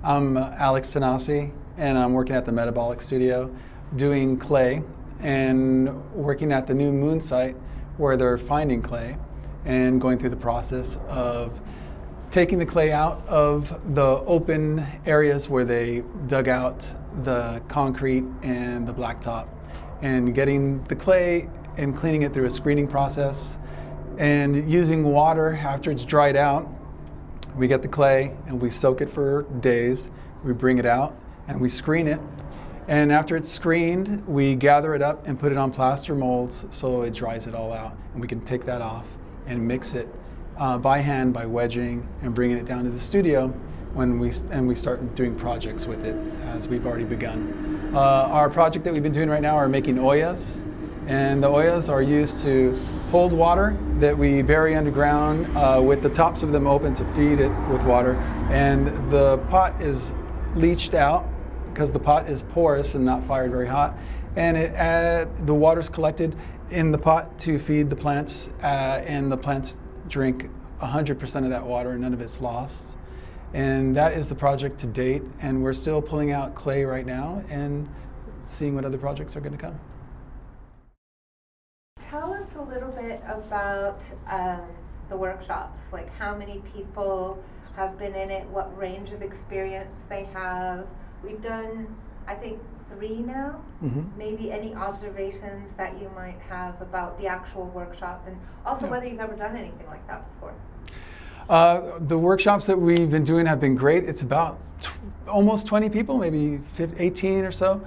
I'm Alex Tanasi, and I'm working at the Metabolic Studio doing clay and working at the new moon site where they're finding clay and going through the process of taking the clay out of the open areas where they dug out the concrete and the blacktop and getting the clay and cleaning it through a screening process and using water after it's dried out. We get the clay and we soak it for days. We bring it out and we screen it. And after it's screened, we gather it up and put it on plaster molds so it dries it all out. And we can take that off and mix it by hand by wedging and bringing it down to the studio when we start doing projects with it, as we've already begun. Our project that we've been doing right now are making oyas. And the oyas are used to hold water that we bury underground with the tops of them open to feed it with water. And the pot is leached out because the pot is porous and not fired very hot. And the water's collected in the pot to feed the plants, and the plants drink 100% of that water and none of it's lost. And that is the project to date. And we're still pulling out clay right now and seeing what other projects are going to come. Tell us a little bit about the workshops, like how many people have been in it, what range of experience they have. We've done, I think, 3 now. Maybe any observations that you might have about the actual workshop, and also whether you've ever done anything like that before. The workshops that we've been doing have been great. It's about almost 20 people, maybe 18 or so.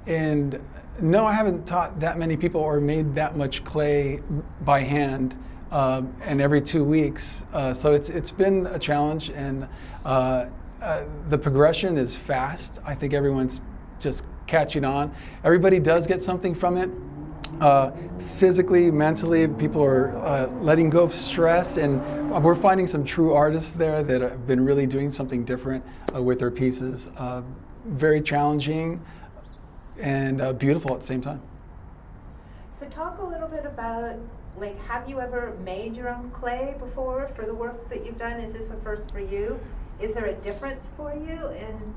And no, I haven't taught that many people or made that much clay by hand, and every 2 weeks. So it's been a challenge, and the progression is fast. I think everyone's just catching on. Everybody does get something from it. Physically, mentally, people are letting go of stress, and we're finding some true artists there that have been really doing something different with their pieces. Very challenging and beautiful at the same time. So talk a little bit about, like, have you ever made your own clay before for the work that you've done? Is this a first for you? Is there a difference for you in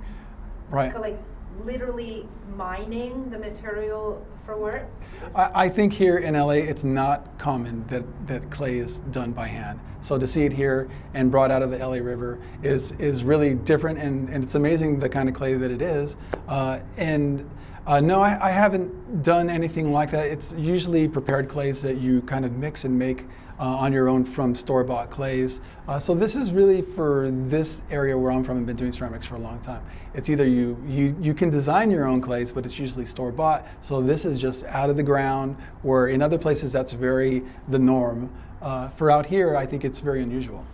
like literally mining the material for work? I think here in LA it's not common that clay is done by hand. So to see it here and brought out of the LA River is really different, and it's amazing the kind of clay that it is. No, I haven't done anything like that. It's usually prepared clays that you kind of mix and make on your own from store-bought clays. So this is really for this area where I'm from and been doing ceramics for a long time. It's either you can design your own clays, but it's usually store-bought. So this is just out of the ground, where in other places that's very the norm. For out here, I think it's very unusual.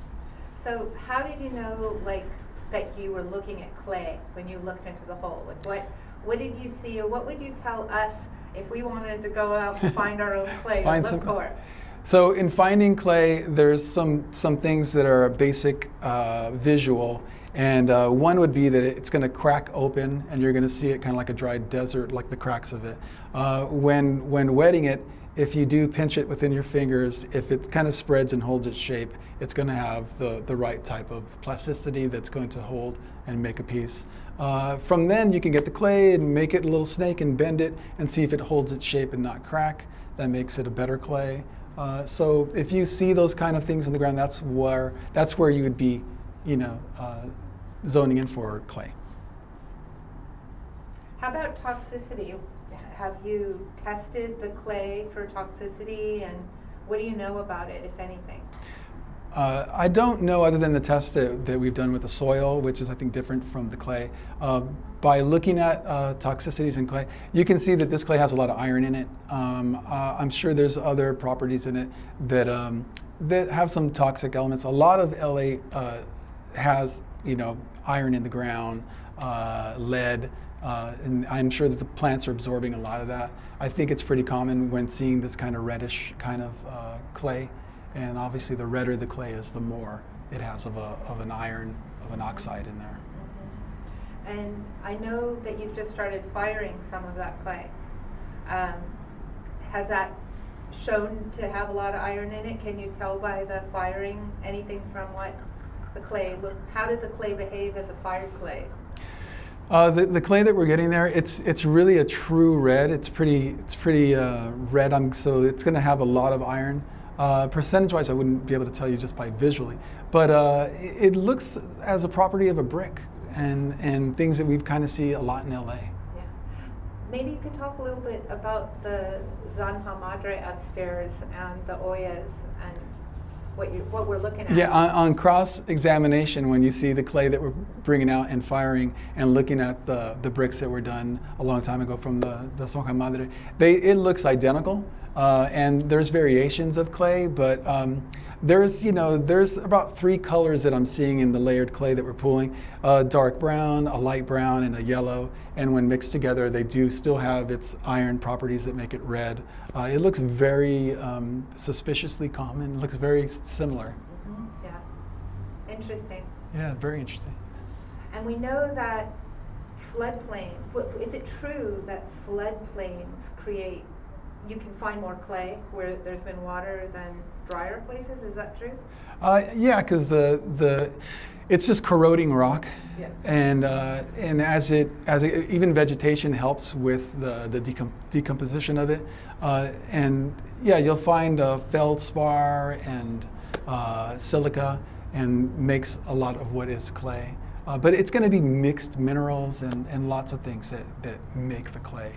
So how did you know, like, that you were looking at clay when you looked into the hole? Like, what did you see, or what would you tell us if we wanted to go out and find our own clay to look for? So in finding clay, there's some things that are basic visual, and one would be that it's going to crack open, and you're going to see it kind of like a dry desert, like the cracks of it. When wetting it, if you do pinch it within your fingers, if it kind of spreads and holds its shape, it's going to have the right type of plasticity that's going to hold and make a piece. From then you can get the clay and make it a little snake and bend it and see if it holds its shape and not crack. That makes it a better clay. So if you see those kind of things on the ground, that's where you would be, zoning in for clay. How about toxicity? Have you tested the clay for toxicity, and what do you know about it, if anything? I don't know, other than the test that we've done with the soil, which is, I think, different from the clay. By looking at toxicities in clay, you can see that this clay has a lot of iron in it. I'm sure there's other properties in it that have some toxic elements. A lot of LA has, iron in the ground, lead, and I'm sure that the plants are absorbing a lot of that. I think it's pretty common when seeing this kind of reddish kind of clay. And obviously the redder the clay is, the more it has of an iron, of an oxide in there. And I know that you've just started firing some of that clay. Has that shown to have a lot of iron in it? Can you tell by the firing anything from what the clay look? How does the clay behave as a fired clay? The clay that we're getting there, it's really a true red. It's pretty red. So it's going to have a lot of iron. Percentage-wise, I wouldn't be able to tell you just by visually, but it looks as a property of a brick, and things that we've kind of see a lot in LA. Yeah. Maybe you could talk a little bit about the Zanja Madre upstairs and the Oyas and what we're looking at. Yeah, on cross-examination, when you see the clay that we're bringing out and firing and looking at the bricks that were done a long time ago from the Zanja Madre, it looks identical. And there's variations of clay, but there's about 3 colors that I'm seeing in the layered clay that we're pulling: a dark brown, a light brown, and a yellow. And when mixed together, they do still have its iron properties that make it red. It looks very suspiciously common. It looks very similar. Mm-hmm. Yeah, interesting. Yeah, very interesting. And we know that floodplain. Is it true that floodplains create? You can find more clay where there's been water than drier places. Is that true? Yeah, because it's just corroding rock, Yeah. and as it even vegetation helps with the decomposition of it, and yeah, you'll find feldspar and silica, and makes a lot of what is clay. But it's going to be mixed minerals and lots of things that make the clay.